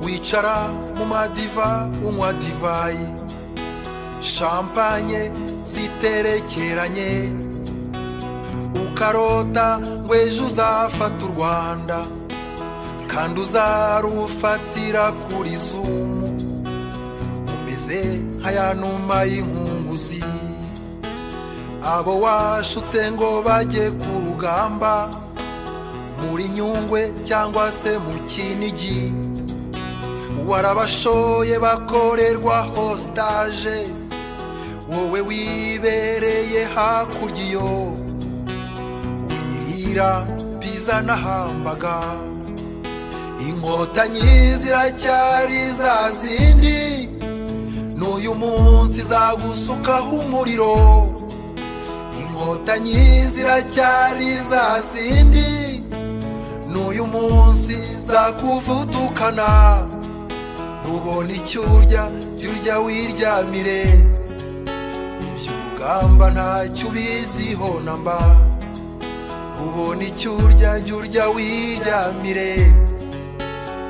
wicara mu madiva unywa divayi champagne ziterekeranye ukarota ngo ejo uzafata u Rwanda kandi uzarufatira kuri zumu umeze nk'aya numa y'inkunguzi abo washutse ngo bajye ku rugamba muri Nyungwe cyangwa se mu Kinigi warabashoye bakorerwa hostage wowe wibereye hakurya iyo wirira pizza na hambaga inkotanyi ziracyari za zindi n'uyu munsi zagusukaho umuriro inkotanyi ziracyari za zindi n'uyu munsi zakuvutukana ubona icyo urya jya wiryamire iby'urugamba ntacyo ubiziho namba ubona icyo urya jya wiryamire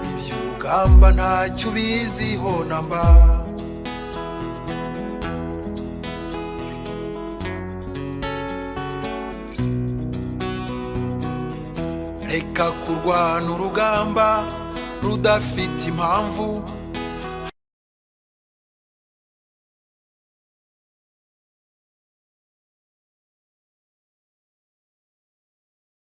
iby'urugamba ntacyo ubiziho namba reka kurwana urugamba rudafite impamvu